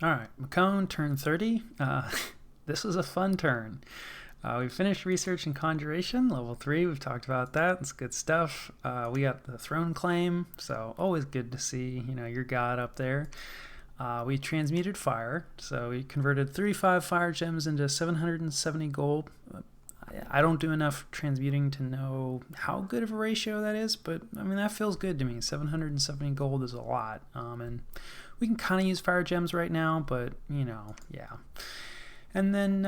All right, Mekone turned 30. This was a fun turn. We finished research and conjuration, level 3. We've talked about that. It's good stuff. We got the throne claim, so always good to see, your god up there. We transmuted fire, so we converted 35 fire gems into 770 gold. I don't do enough transmuting to know how good of a ratio that is, but I mean, that feels good to me. 770 gold is a lot. And we can kind of use fire gems right now, but yeah. And then,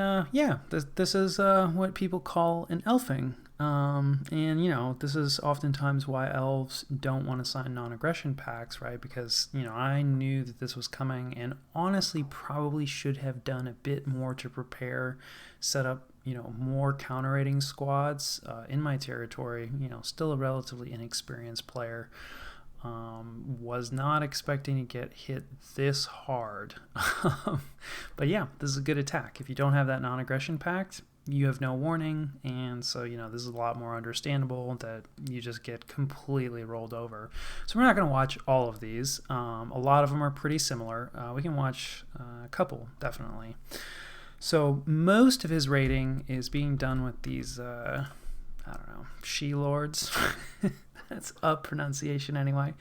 this is what people call an elfing. And this is oftentimes why elves don't want to sign non-aggression pacts, right? Because, I knew that this was coming and honestly probably should have done a bit more to prepare, set up, more counter-raiding squads in my territory. Still a relatively inexperienced player. Was not expecting to get hit this hard. But yeah, this is a good attack. If you don't have that non-aggression pact, you have no warning, and so this is a lot more understandable that you just get completely rolled over. So we're not going to watch all of these. A lot of them are pretty similar. We can watch a couple, definitely. So most of his raiding is being done with these she-lords. That's a pronunciation anyway.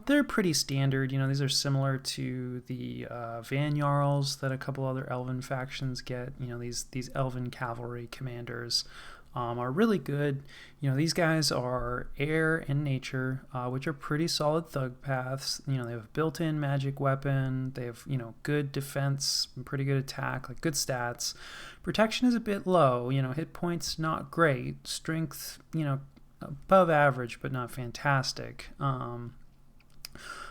They're pretty standard. These are similar to the Van Jarls that a couple other elven factions get. These elven cavalry commanders are really good. These guys are air and nature, which are pretty solid thug paths. They have a built-in magic weapon. They have, good defense, pretty good attack, like good stats. Protection is a bit low. Hit points not great. Strength, above average, but not fantastic.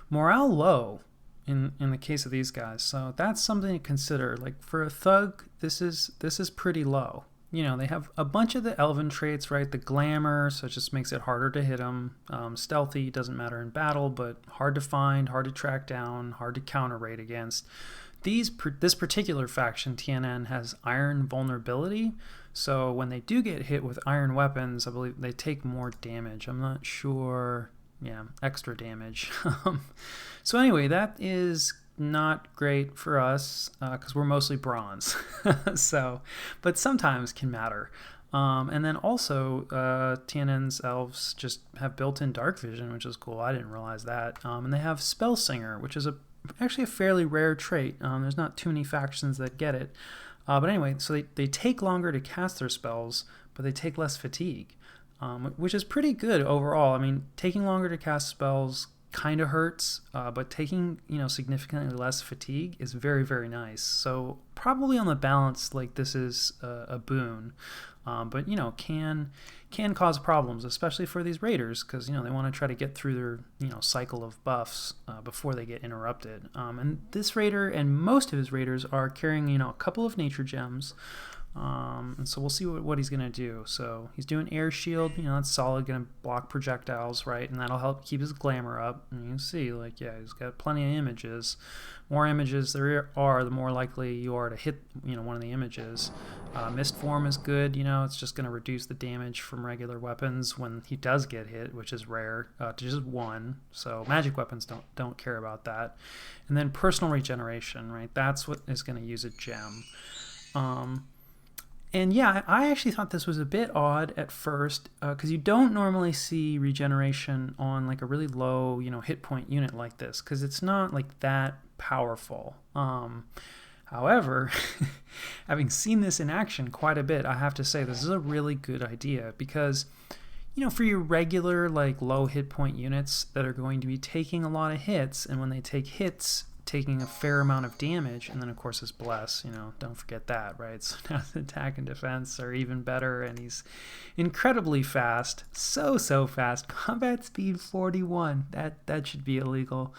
Morale low in the case of these guys, so that's something to consider. Like for a thug, this is pretty low. They have a bunch of the elven traits, right? The glamour, so it just makes it harder to hit them. Stealthy doesn't matter in battle, but hard to find, hard to track down, hard to counter raid against. This particular faction, TNN, has iron vulnerability, so when they do get hit with iron weapons, I believe they take more damage. I'm not sure. Yeah, extra damage. So anyway, that is not great for us because we're mostly bronze. But sometimes can matter. And then also, TNN's elves just have built-in dark vision, which is cool. I didn't realize that. And they have Spell Singer, which is actually a fairly rare trait. There's not too many factions that get it. But anyway, so they take longer to cast their spells, but they take less fatigue, which is pretty good overall. I mean, taking longer to cast spells kind of hurts, but taking significantly less fatigue is very, very nice. So probably on the balance, like this is a boon, but can cause problems, especially for these raiders, because they want to try to get through their cycle of buffs before they get interrupted. And this raider and most of his raiders are carrying a couple of nature gems. And so we'll see what he's going to do. So he's doing air shield, that's solid, going to block projectiles, right? And that'll help keep his glamour up. And you can see, he's got plenty of images. More images there are, the more likely you are to hit, one of the images. Mist form is good, it's just going to reduce the damage from regular weapons when he does get hit, which is rare, to just one. So magic weapons don't care about that. And then personal regeneration, right? That's what is going to use a gem. And yeah, I actually thought this was a bit odd at first because you don't normally see regeneration on like a really low, hit point unit like this because it's not like that powerful. However, having seen this in action quite a bit, I have to say this is a really good idea because, for your regular like low hit point units that are going to be taking a lot of hits, and when they take hits, taking a fair amount of damage, and then of course his bless, don't forget that, right? So now his attack and defense are even better, and he's incredibly fast, so fast. Combat speed 41, that should be illegal.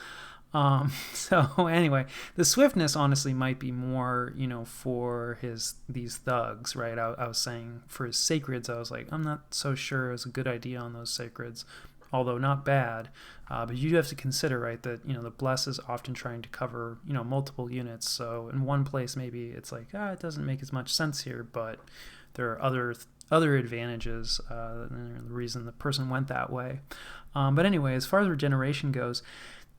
So anyway, the swiftness honestly might be more, for these thugs, right? I was saying for his sacreds, I was like, I'm not so sure it was a good idea on those sacreds, although not bad. But you do have to consider, right, that, the bless is often trying to cover, multiple units. So in one place, maybe it's like, it doesn't make as much sense here, but there are other advantages, the reason the person went that way. But anyway, as far as regeneration goes,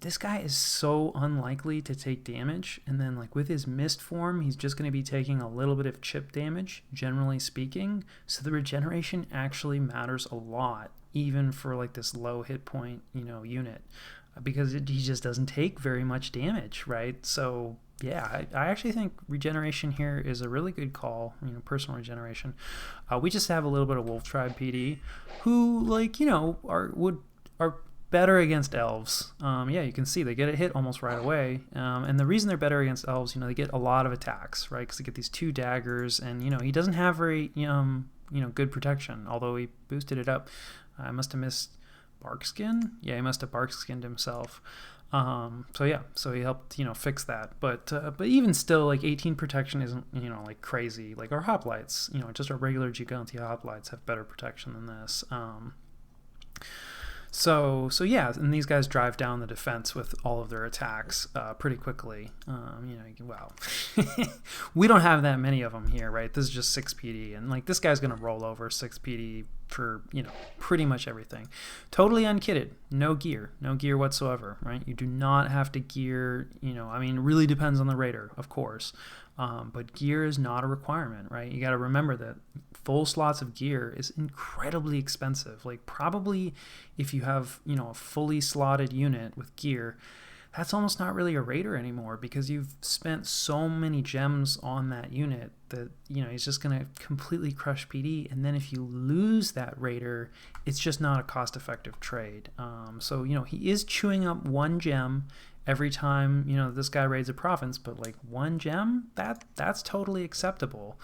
this guy is so unlikely to take damage, and then like with his mist form, he's just going to be taking a little bit of chip damage, generally speaking. So the regeneration actually matters a lot, even for like this low hit point, unit, because he just doesn't take very much damage, right? So yeah, I actually think regeneration here is a really good call, personal regeneration. We just have a little bit of Wolf Tribe PD who, like, are better against elves. Yeah, you can see they get a hit almost right away. And the reason they're better against elves, they get a lot of attacks, right? Because they get these 2 daggers, and, he doesn't have very, good protection, although he boosted it up. I must have missed Barkskin. Yeah, he must have Barkskinned himself. So he helped, fix that. But even still, like 18 protection isn't, like crazy. Like our hoplites, just our regular Gigantia hoplites have better protection than this. So yeah, and these guys drive down the defense with all of their attacks pretty quickly. Well, we don't have that many of them here, right? This is just 6 PD, and like this guy's gonna roll over 6 PD for pretty much everything. Totally unkitted, no gear whatsoever, right? You do not have to gear. It really depends on the raider, of course. But gear is not a requirement, right? You got to remember that full slots of gear is incredibly expensive. Like probably if you have, a fully slotted unit with gear, that's almost not really a raider anymore, because you've spent so many gems on that unit that, he's just going to completely crush PD. And then if you lose that raider, it's just not a cost-effective trade. So he is chewing up 1 gem every time this guy raids a province, but like 1 gem, that's totally acceptable.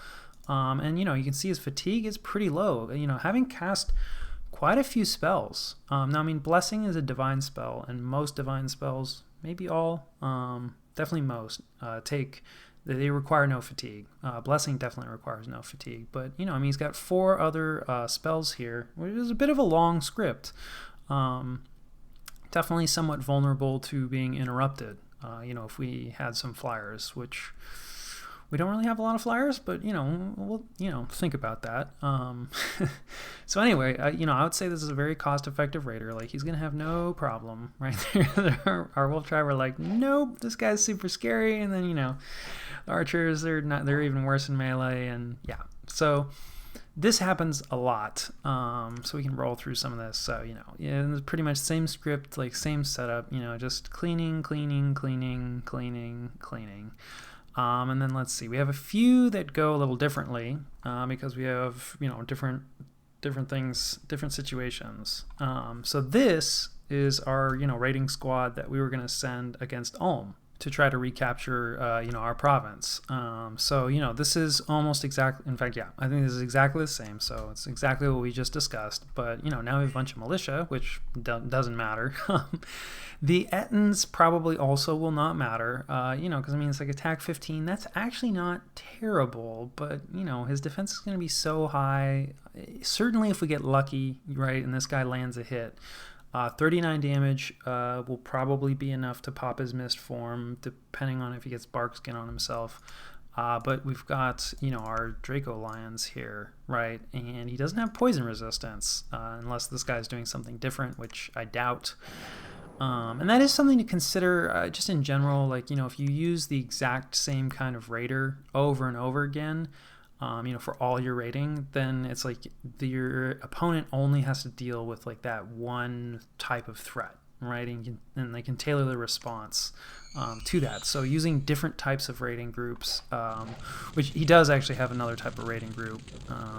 And you can see his fatigue is pretty low, having cast quite a few spells. Now blessing is a divine spell, and most divine spells, maybe all, definitely most, they require no fatigue. Blessing definitely requires no fatigue, but he's got 4 other spells here, which is a bit of a long script. Definitely somewhat vulnerable to being interrupted, if we had some flyers, which we don't really have a lot of flyers, but, we'll, think about that. So anyway, I would say this is a very cost-effective raider. Like, he's going to have no problem, right? Our Wolf Tribe are like, nope, this guy's super scary. And then, the archers, they're even worse in melee. And yeah, so this happens a lot, so we can roll through some of this. So, it's pretty much same script, like same setup, just cleaning. And then let's see, we have a few that go a little differently, because we have, different things, different situations. So this is our, raiding squad that we were going to send against Ulm to try to recapture, our province. So, this is almost exactly, in fact, yeah, I think this is exactly the same. So it's exactly what we just discussed, but, now we have a bunch of militia, which doesn't matter. The Ettins probably also will not matter, because, it's like attack 15. That's actually not terrible, but, his defense is going to be so high. Certainly if we get lucky, right, and this guy lands a hit, 39 damage will probably be enough to pop his mist form, depending on if he gets Barkskin on himself. But we've got, our Draco Lions here, right? And he doesn't have poison resistance, unless this guy's doing something different, which I doubt. And that is something to consider just in general. Like, if you use the exact same kind of raider over and over again, for all your raiding, then it's like your opponent only has to deal with like that one type of threat, right? And they can tailor the response to that. So using different types of raiding groups, which he does actually have another type of raiding group,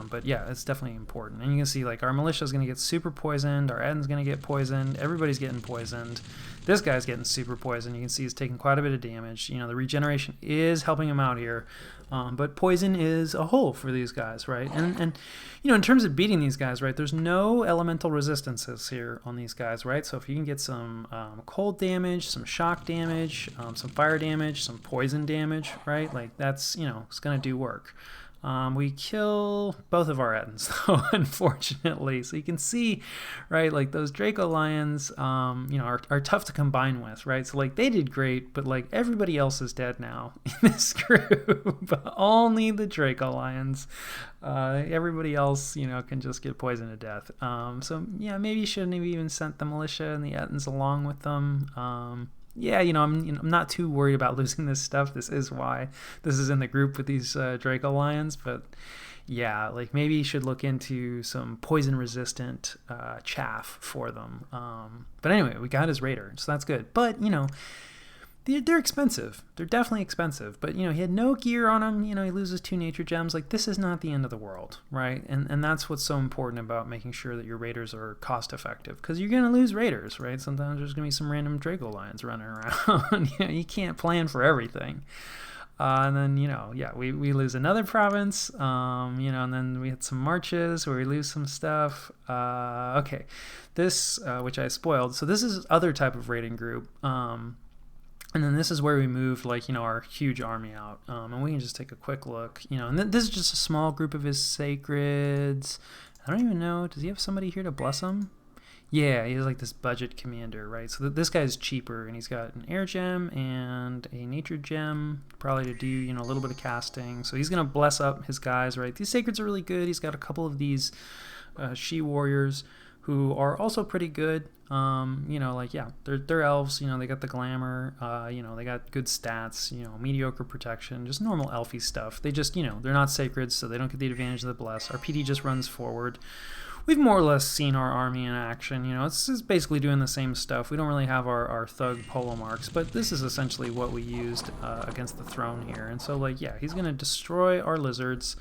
but yeah, it's definitely important. And you can see like our militia is going to get super poisoned, our Eden's going to get poisoned, everybody's getting poisoned. This guy's getting super poisoned. You can see he's taking quite a bit of damage. The regeneration is helping him out here. But poison is a hole for these guys, right? And in terms of beating these guys, right, there's no elemental resistances here on these guys, right? So if you can get some cold damage, some shock damage, some fire damage, some poison damage, right, like that's, it's going to do work. We kill both of our Ettins, though, unfortunately. So you can see, right, like those Draco Lions, are tough to combine with, right? So like they did great, but like everybody else is dead now in this group. Only the Draco Lions. Everybody else, can just get poisoned to death. So yeah, maybe you shouldn't have even sent the militia and the Ettins along with them. I'm not too worried about losing this stuff. This is why this is in the group with these Draco Lions. But yeah, like maybe you should look into some poison-resistant chaff for them. But anyway, we got his Raider, so that's good. But, they're expensive. They're definitely expensive. But, he had no gear on him. He loses 2 nature gems. Like, this is not the end of the world, right? And that's what's so important about making sure that your raiders are cost effective. Because you're going to lose raiders, right? Sometimes there's going to be some random Draco Lions running around. You can't plan for everything. And then, we lose another province, and then we had some marches where we lose some stuff. Okay, this, which I spoiled. So this is other type of raiding group. And then this is where we moved, our huge army out. And we can just take a quick look, and this is just a small group of his sacreds. I don't even know. Does he have somebody here to bless him? Yeah, he has this budget commander, right? So this guy's cheaper, and he's got an air gem and a nature gem, probably to do, a little bit of casting. So he's going to bless up his guys, right? These sacreds are really good. He's got a couple of these she warriors who are also pretty good. They're elves, they got the glamour, they got good stats, mediocre protection, just normal elfy stuff. They just, they're not sacred, so they don't get the advantage of the bless. Our PD just runs forward. We've more or less seen our army in action, it's basically doing the same stuff. We don't really have our thug polo marks, but this is essentially what we used against the throne here. And so, he's going to destroy our lizards.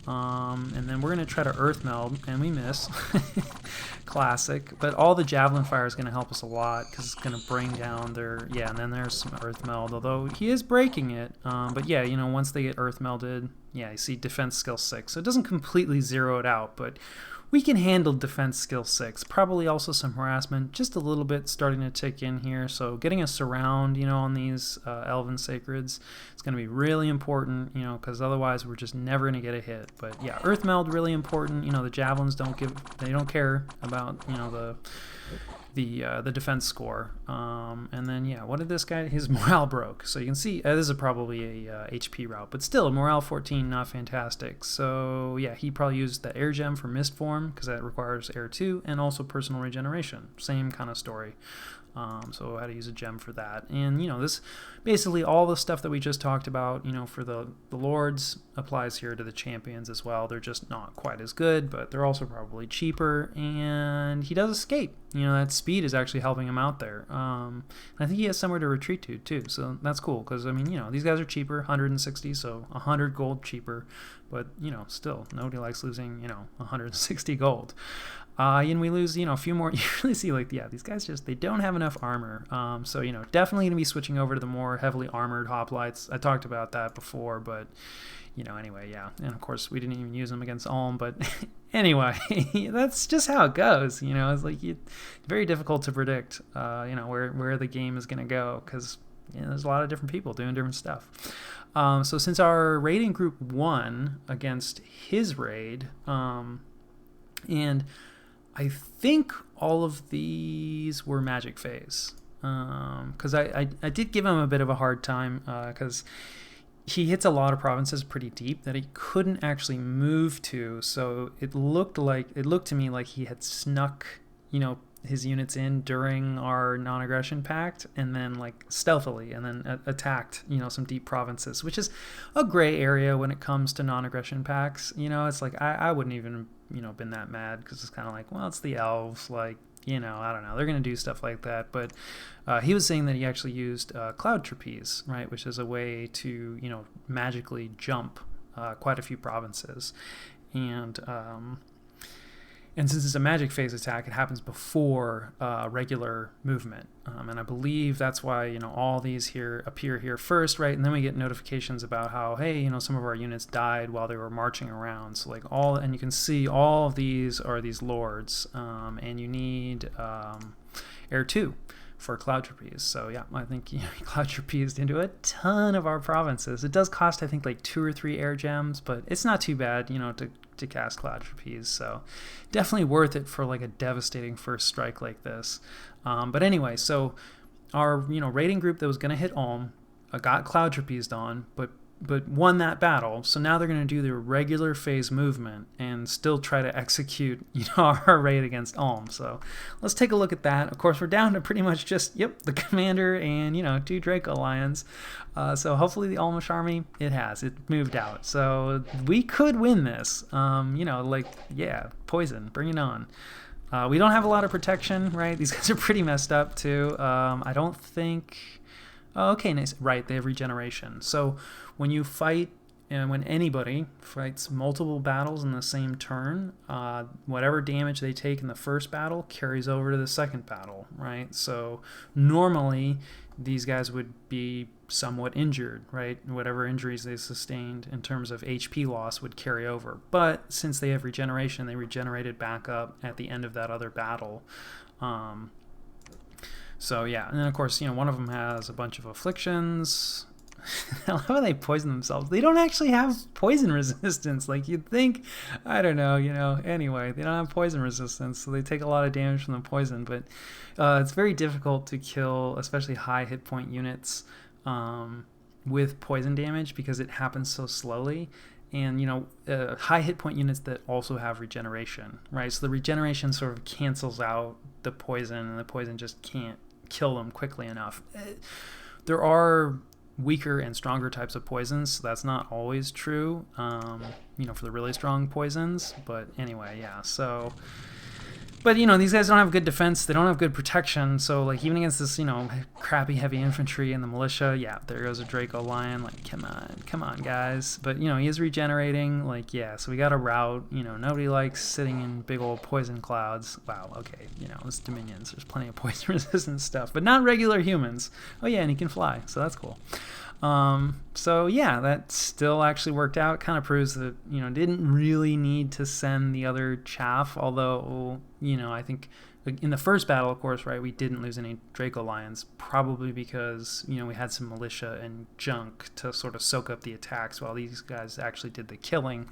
And then we're going to try to earth meld, and we miss. Classic. But all the javelin fire is going to help us a lot because it's going to bring down their... Yeah, and then there's some earth meld, although he is breaking it. But yeah, once they get earth melded, yeah, you see defense skill 6. So it doesn't completely zero it out, but we can handle defense skill 6. Probably also some harassment, just a little bit starting to tick in here. So getting a surround, on these elven sacreds is going to be really important, because otherwise we're just never going to get a hit. But yeah, earth meld really important. The javelins don't care about the defense score. And then what did this guy? His morale broke. So you can see this is probably a HP route, but still morale 14, not fantastic. So yeah, he probably used the air gem for mist form because that requires air 2 and also personal regeneration. Same kind of story. So I had to use a gem for that. And, this basically all the stuff that we just talked about, for the lords applies here to the champions as well. They're just not quite as good, but they're also probably cheaper. And he does escape. That speed is actually helping him out there. I think he has somewhere to retreat to, too. So that's cool because, these guys are cheaper, 160, so 100 gold cheaper. But, still, nobody likes losing, 160 gold. And we lose, a few more. You really see, these guys they don't have enough armor. So, definitely going to be switching over to the more heavily armored hoplites. I talked about that before, but, anyway, yeah. And, of course, we didn't even use them against Ulm, but anyway, that's just how it goes. It's very difficult to predict, where the game is going to go because, there's a lot of different people doing different stuff. So since our raiding group won against his raid, and I think all of these were magic phase because I did give him a bit of a hard time because he hits a lot of provinces pretty deep that he couldn't actually move to. So it looked to me like he had snuck, his units in during our non-aggression pact and then stealthily and then attacked, some deep provinces, which is a gray area when it comes to non-aggression pacts. It's I wouldn't even, been that mad because it's kind of well, it's the elves, I don't know. They're going to do stuff like that. But he was saying that he actually used Cloud Trapeze, right, which is a way to, magically jump quite a few provinces. And since it's a magic phase attack, it happens before regular movement. And I believe that's why, all these here appear here first, right? And then we get notifications about how, hey, some of our units died while they were marching around. So and you can see all of these are these lords, and you need air 2. for Cloud Trapeze. So yeah, I think Cloud Trapezed into a ton of our provinces. It does cost, I think, like 2 or 3 air gems, but it's not too bad, to cast Cloud Trapeze. So definitely worth it for like a devastating first strike like this. But anyway, so our raiding group that was going to hit Ulm got Cloud Trapezed on, but won that battle. So now they're going to do their regular phase movement and still try to execute our raid against Ulm. So let's take a look at that. Of course, we're down to pretty much just the commander and 2 Draco Lions. So hopefully the Ulmish army, it moved out. So we could win this. Poison, bring it on. We don't have a lot of protection, right? These guys are pretty messed up too. I don't think... Oh, okay, nice. Right, they have regeneration. So when you fight, and when anybody fights multiple battles in the same turn, whatever damage they take in the first battle carries over to the second battle, right? So normally these guys would be somewhat injured, right? Whatever injuries they sustained in terms of HP loss would carry over. But since they have regeneration, they regenerated back up at the end of that other battle. So yeah, and then of course, one of them has a bunch of afflictions. I love how they poison themselves. They don't actually have poison resistance. Like you'd think, I don't know, anyway, they don't have poison resistance, so they take a lot of damage from the poison, but it's very difficult to kill, especially high hit point units with poison damage because it happens so slowly. And, high hit point units that also have regeneration, right? So the regeneration sort of cancels out the poison, and the poison just can't kill them quickly enough. There are weaker and stronger types of poisons, so that's not always true, for the really strong poisons. But anyway, yeah, so... But, these guys don't have good defense. They don't have good protection. So, like, even against this, crappy heavy infantry and the militia, yeah, there goes a Draco Lion. Like, come on, guys. But, he is regenerating. Like, yeah, so we got a rout. Nobody likes sitting in big old poison clouds. Wow, okay, it's Dominions. There's plenty of poison-resistant stuff. But not regular humans. Oh, yeah, and he can fly, so that's cool. So yeah, that still actually worked out. Kind of proves that, didn't really need to send the other chaff, although, I think in the first battle, of course, right, we didn't lose any Draco Lions, probably because, we had some militia and junk to sort of soak up the attacks while these guys actually did the killing.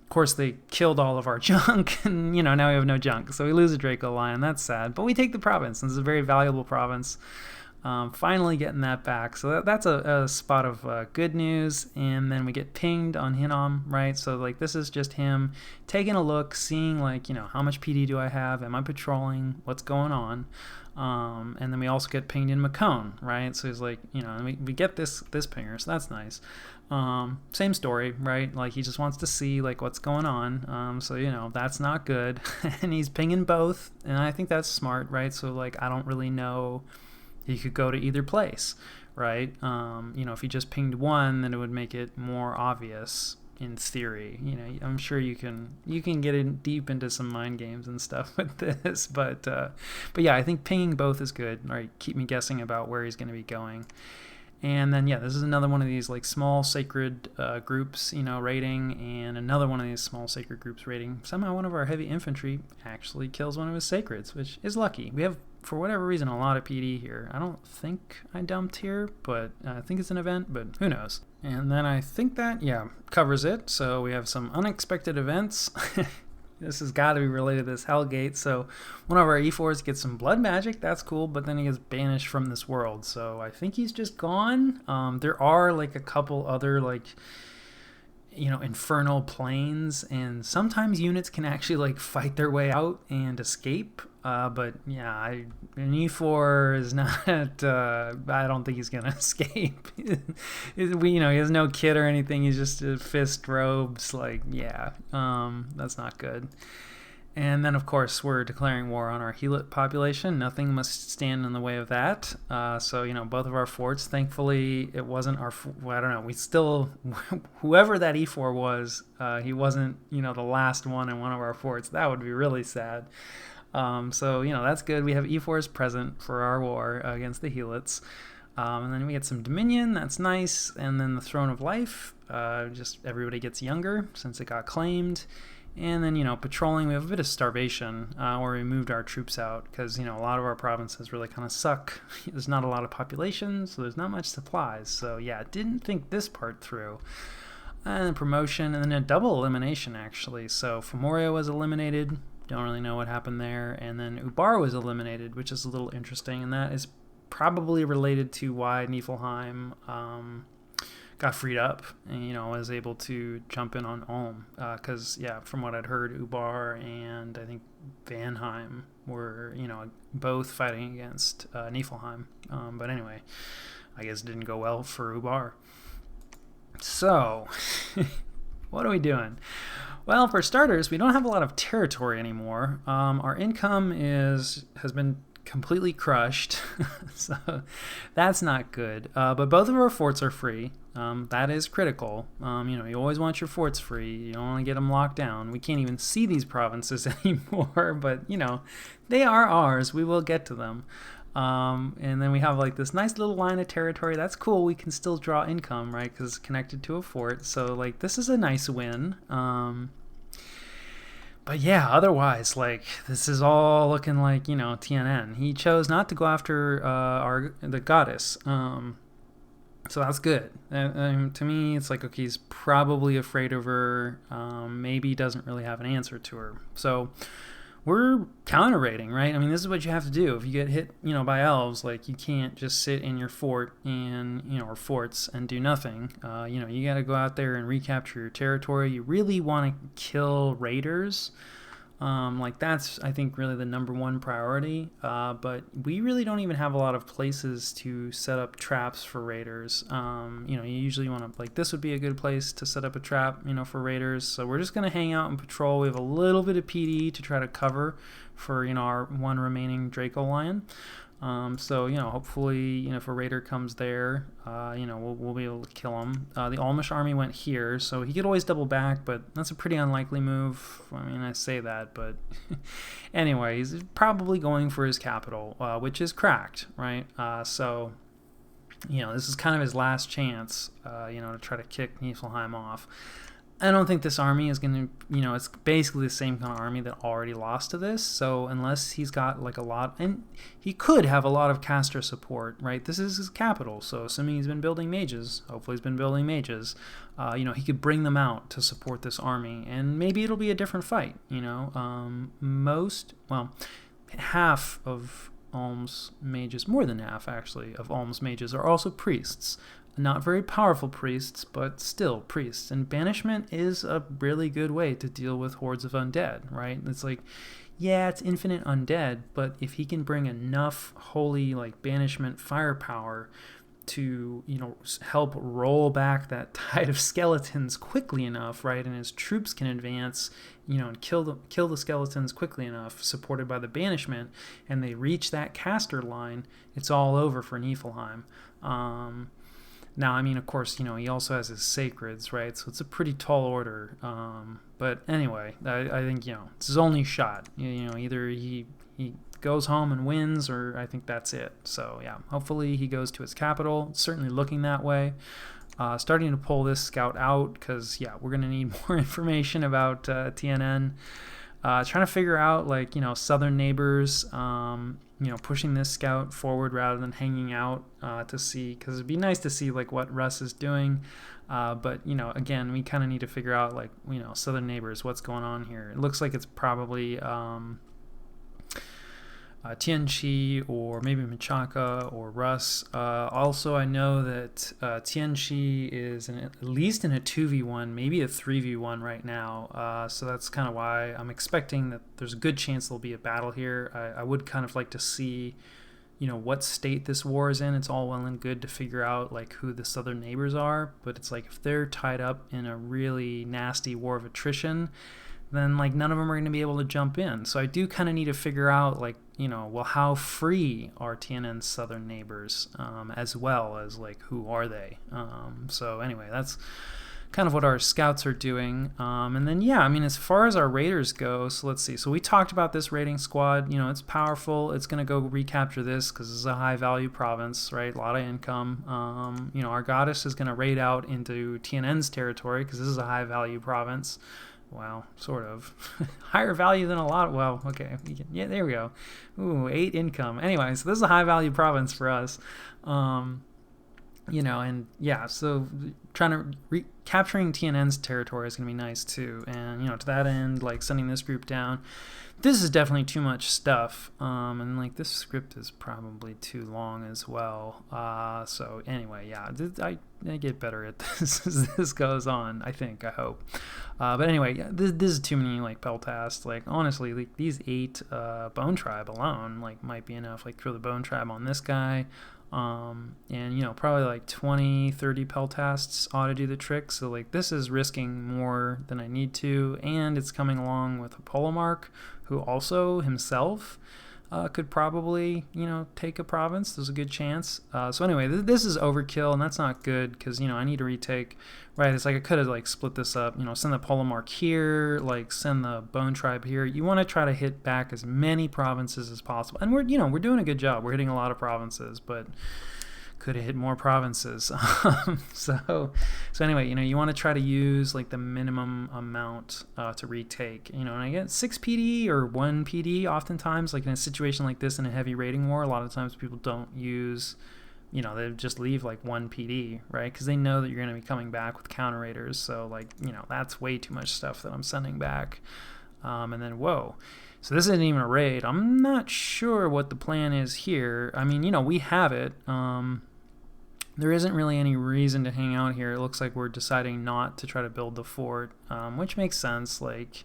Of course, they killed all of our junk, and, now we have no junk, so we lose a Draco Lion. That's sad, but we take the province, and it's a very valuable province. Finally getting that back. So that's a spot of good news. And then we get pinged on Hinnom, right? So like this is just him taking a look, seeing like, how much PD do I have? Am I patrolling? What's going on? And then we also get pinged in Mekone, right? So he's like, we get this pinger, so that's nice. Same story, right? Like he just wants to see like what's going on. So, that's not good. And he's pinging both. And I think that's smart, right? So like, I don't really know. He could go to either place, right? If he just pinged one, then it would make it more obvious in theory. I'm sure you can get in deep into some mind games and stuff with this, but yeah, I think pinging both is good. All right, keep me guessing about where he's going to be going. And then, yeah, this is another one of these like small sacred groups, raiding, and another one of these small sacred groups raiding. Somehow one of our heavy infantry actually kills one of his sacreds, which is lucky. We have, for whatever reason, a lot of PD here. I don't think I dumped here, but I think it's an event, but who knows. And then I think that, yeah, covers it. So we have some unexpected events. This has got to be related to this Hellgate. So one of our E4s gets some blood magic. That's cool. But then he gets banished from this world. So I think he's just gone. There are like a couple other like, infernal planes. And sometimes units can actually like fight their way out and escape. But yeah, an E4 is not, I don't think he's going to escape. He has no kit or anything. He's just fist robes. Like, yeah, that's not good. And then, of course, we're declaring war on our Helit population. Nothing must stand in the way of that. So, both of our forts, thankfully, it wasn't our, I don't know, we still, whoever that E4 was, he wasn't, the last one in one of our forts. That would be really sad. So, that's good. We have E4s present for our war against the Helits. And then we get some Dominion. That's nice. And then the Throne of Life. Just everybody gets younger since it got claimed. And then, patrolling, we have a bit of starvation where we moved our troops out because, a lot of our provinces really kind of suck. There's not a lot of population, so there's not much supplies. So, yeah, didn't think this part through. And then promotion, and then a double elimination, actually. So, Femoria was eliminated. Don't really know what happened there. And then Ubar was eliminated, which is a little interesting. And that is probably related to why Niflheim got freed up and, was able to jump in on Ulm. Because, from what I'd heard, Ubar and I think Vanheim were, both fighting against Niflheim. But anyway, I guess it didn't go well for Ubar. So, what are we doing? Well, for starters, we don't have a lot of territory anymore. Our income has been completely crushed, so that's not good. But both of our forts are free. That is critical. You always want your forts free. You don't want to get them locked down. We can't even see these provinces anymore, but they are ours. We will get to them. And then we have like this nice little line of territory. That's cool. We can still draw income, right? Because it's connected to a fort. So like this is a nice win. But yeah, otherwise, like this is all looking like TNN. He chose not to go after the goddess. So that's good. To me, it's like, okay, he's probably afraid of her. Maybe doesn't really have an answer to her. So we're counter-raiding, right? I mean, this is what you have to do. If you get hit, by elves, like you can't just sit in your fort and, or forts and do nothing. You got to go out there and recapture your territory. You really want to kill raiders. That's, I think, really the number one priority. But we really don't even have a lot of places to set up traps for raiders. You usually want to, like, this would be a good place to set up a trap, for raiders. So we're just going to hang out and patrol. We have a little bit of PD to try to cover for, our one remaining Draco Lion. Hopefully, if a raider comes there, we'll be able to kill him. The Almish army went here, so he could always double back, but that's a pretty unlikely move. I mean, I say that, but anyway, he's probably going for his capital, which is cracked, right? This is kind of his last chance, to try to kick Niflheim off. I don't think this army is going to, it's basically the same kind of army that already lost to this. So unless he's got like a lot, and he could have a lot of caster support, right? This is his capital. So assuming he's been building mages, hopefully he's been building mages, he could bring them out to support this army. And maybe it'll be a different fight, half of Ulm's mages, more than half actually, of Ulm's mages are also priests. Not very powerful priests, but still priests. And banishment is a really good way to deal with hordes of undead, right? It's like, yeah, it's infinite undead, but if he can bring enough holy, like, banishment firepower to, help roll back that tide of skeletons quickly enough, right? And his troops can advance, and kill the skeletons quickly enough, supported by the banishment, and they reach that caster line, it's all over for Niflheim. Now, I mean, of course, he also has his sacreds, right? So it's a pretty tall order. But anyway, I think, it's his only shot. Either he goes home and wins, or I think that's it. So, yeah, hopefully he goes to his capital. It's certainly looking that way. Starting to pull this scout out because, we're going to need more information about TNN. Trying to figure out, like, southern neighbors, pushing this scout forward rather than hanging out to see, because it'd be nice to see, like, what Russ is doing. But, again, we kind of need to figure out, like, southern neighbors, what's going on here. It looks like it's probably Tianchi or maybe Menchaca or Russ. Also, I know that Tianchi is at least in a 2v1, maybe a 3v1 right now. So that's kind of why I'm expecting that there's a good chance there'll be a battle here. I would kind of like to see, what state this war is in. It's all well and good to figure out, like, who the southern neighbors are, but it's like if they're tied up in a really nasty war of attrition, then, like, none of them are going to be able to jump in. So I do kind of need to figure out, like, how free are TNN's southern neighbors, as well as, like, who are they? So anyway, that's kind of what our scouts are doing. And then, as far as our raiders go, so let's see. So we talked about this raiding squad. It's powerful. It's going to go recapture this because this is a high-value province, right? A lot of income. Our goddess is going to raid out into TNN's territory because this is a high-value province. Wow, sort of. Higher value than a lot. Well, okay. Yeah, there we go. Ooh, 8 income. Anyway, so this is a high value province for us. And yeah, so trying to capturing TNN's territory is going to be nice too. And, to that end, like sending this group down. This is definitely too much stuff. And like this script is probably too long as well. So anyway, yeah, I get better at this as this goes on, I hope. But anyway, yeah, this is too many like Peltasts. Like honestly, like these 8 Bone Tribe alone like might be enough. Like throw the Bone Tribe on this guy. And probably like 20-30 Peltasts ought to do the trick. So like this is risking more than I need to, and it's coming along with a Polomark who also himself could probably take a province. There's a good chance. So anyway, this is overkill, and that's not good because I need to retake. Right, it's like I could have like split this up. Send the Polomark here, like send the Bone Tribe here. You want to try to hit back as many provinces as possible, and we're doing a good job. We're hitting a lot of provinces, but could have hit more provinces. So anyway, you want to try to use like the minimum amount to retake. And I get 6 PD or 1 PD oftentimes. Like in a situation like this in a heavy raiding war, a lot of times people don't use. They just leave like 1 PD, right? Because they know that you're going to be coming back with counter raiders. So like, that's way too much stuff that I'm sending back. And then, whoa. So this isn't even a raid. I'm not sure what the plan is here. I mean, we have it. There isn't really any reason to hang out here. It looks like we're deciding not to try to build the fort, which makes sense. Like,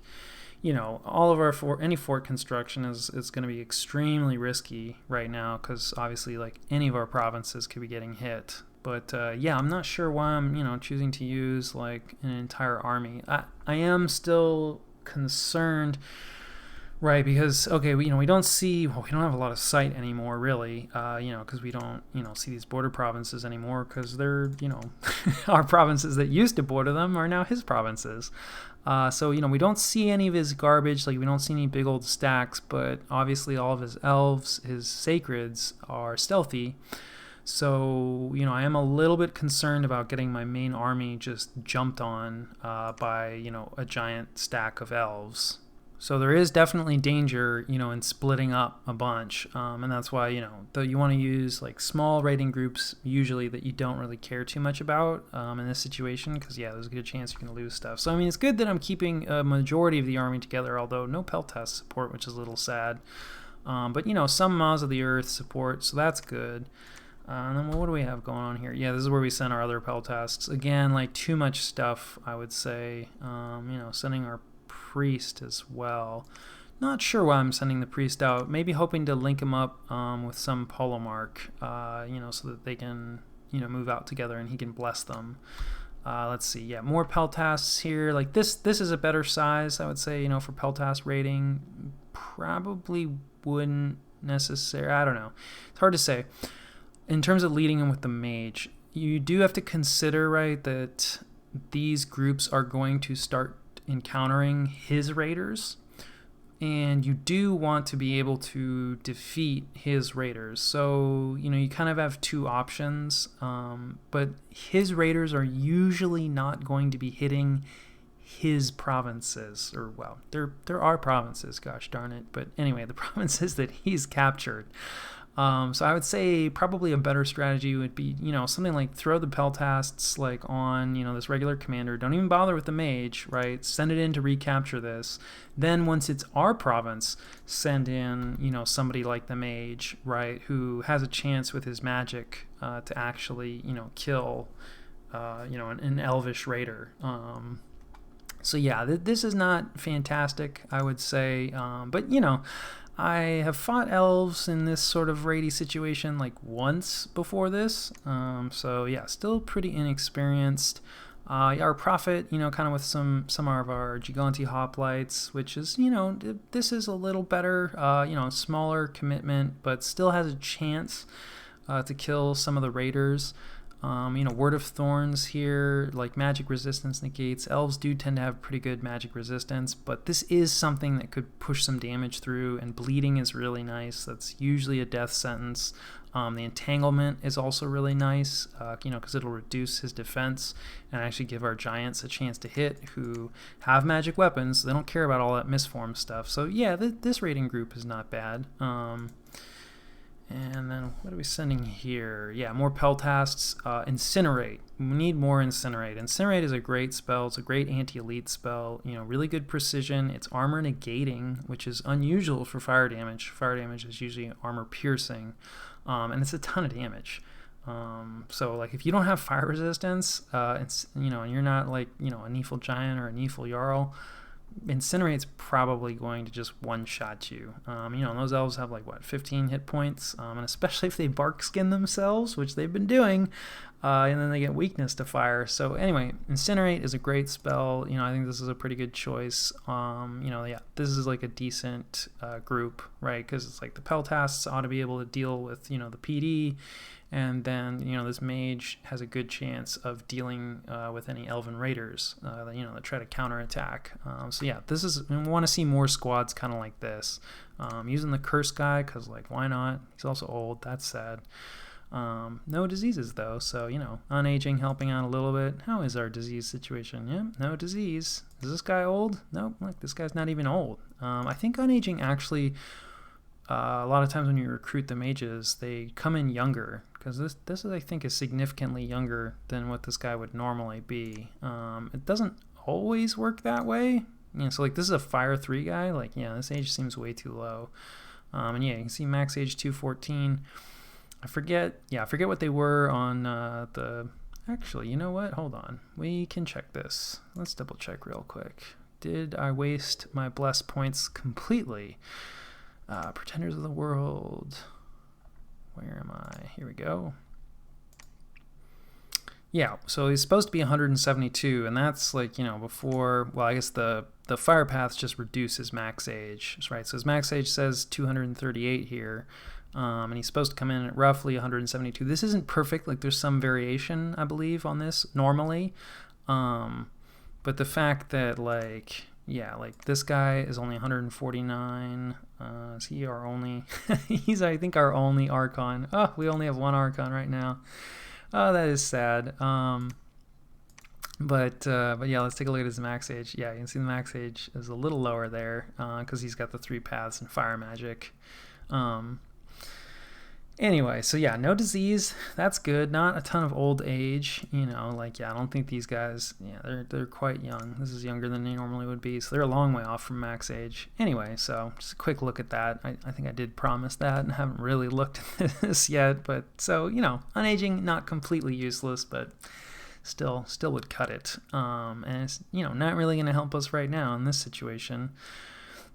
all of our any fort construction is going to be extremely risky right now because obviously like any of our provinces could be getting hit. But yeah, I'm not sure why I'm choosing to use like an entire army. I am still concerned, right? Because okay, we don't have a lot of sight anymore really, because we don't see these border provinces anymore because they're our provinces that used to border them are now his provinces. So we don't see any of his garbage, like we don't see any big old stacks, but obviously all of his elves, his sacreds are stealthy. So I am a little bit concerned about getting my main army just jumped on by a giant stack of elves. So there is definitely danger, in splitting up a bunch, and that's why, though you want to use like small raiding groups usually that you don't really care too much about in this situation, because yeah, there's a good chance you can lose stuff. So I mean, it's good that I'm keeping a majority of the army together, although no Peltast support, which is a little sad. But some Maws of the Earth support, so that's good. And then what do we have going on here? Yeah, this is where we send our other Peltasts. Again, like too much stuff, I would say. Sending our priest as well. Not sure why I'm sending the priest out. Maybe hoping to link him up with some Polomark, so that they can, move out together and he can bless them. Let's see. Yeah, more Peltasts here. Like this is a better size, I would say, for Peltast raiding. Probably wouldn't necessarily. I don't know. It's hard to say. In terms of leading him with the mage, you do have to consider, right, that these groups are going to start encountering his raiders, and you do want to be able to defeat his raiders. So you kind of have 2 options, but his raiders are usually not going to be hitting his provinces, or well, there are provinces, gosh darn it, but anyway, the provinces that he's captured. So I would say probably a better strategy would be, something like throw the Peltasts like on, this regular commander. Don't even bother with the mage, right? Send it in to recapture this. Then once it's our province, send in, somebody like the mage, right, who has a chance with his magic to actually, kill, an elvish raider. So yeah, this is not fantastic, I would say, but I have fought elves in this sort of raidy situation like once before this, so yeah, still pretty inexperienced. Our prophet, kind of with some of our Giganti hoplites, which is, this is a little better, smaller commitment, but still has a chance to kill some of the raiders. Word of Thorns here, like magic resistance negates. Elves do tend to have pretty good magic resistance, but this is something that could push some damage through, and bleeding is really nice. That's usually a death sentence. The entanglement is also really nice, because it'll reduce his defense and actually give our giants a chance to hit who have magic weapons. They don't care about all that misform stuff. So yeah, this rating group is not bad. And then what are we sending here? Yeah, more Peltasts. Incinerate. We need more Incinerate. Incinerate is a great spell. It's a great anti-elite spell. Really good precision. It's armor negating, which is unusual for fire damage. Fire damage is usually armor piercing. And it's a ton of damage. So like if you don't have fire resistance, it's and you're not like a Nephil Giant or a Nephil Jarl, Incinerate's probably going to just one-shot you. Those elves have 15 hit points, and especially if they bark skin themselves, which they've been doing, and then they get weakness to fire. So anyway, Incinerate is a great spell. I think this is a pretty good choice. This is like a decent group, right? Because it's like the Peltasts ought to be able to deal with the PD. And then, this mage has a good chance of dealing with any elven raiders that try to counterattack. So yeah, we want to see more squads kind of like this. Using the curse guy, because why not? He's also old. That's sad. No diseases though, so unaging helping out a little bit. How is our disease situation? Yeah, no disease. Is this guy old? Nope, this guy's not even old. I think unaging actually, a lot of times when you recruit the mages, they come in younger, because this I think is significantly younger than what this guy would normally be. It doesn't always work that way. So this is a fire 3 guy. This age seems way too low. And yeah, you can see max age 214. I forget what they were on actually, you know what? Hold on. We can check this. Let's double check real quick. Did I waste my bless points completely? Pretenders of the World. Where am I? Here we go. Yeah, so he's supposed to be 172, and that's before, well, I guess the fire path just reduces max age, right? So his max age says 238 here, and he's supposed to come in at roughly 172. This isn't perfect, there's some variation, I believe, on this normally, but the fact that this guy is only 149. Is he our only? He's, I think, our only Archon. Oh, we only have one Archon right now. Oh, that is sad. But yeah, let's take a look at his max age. Yeah, you can see the max age is a little lower there because he's got the 3 paths and fire magic. Anyway, so yeah, no disease. That's good. Not a ton of old age. I don't think these guys, they're quite young. This is younger than they normally would be, so they're a long way off from max age. Anyway, so just a quick look at that. I think I did promise that and haven't really looked at this yet. But so, unaging, not completely useless, but still would cut it. And it's, not really going to help us right now in this situation.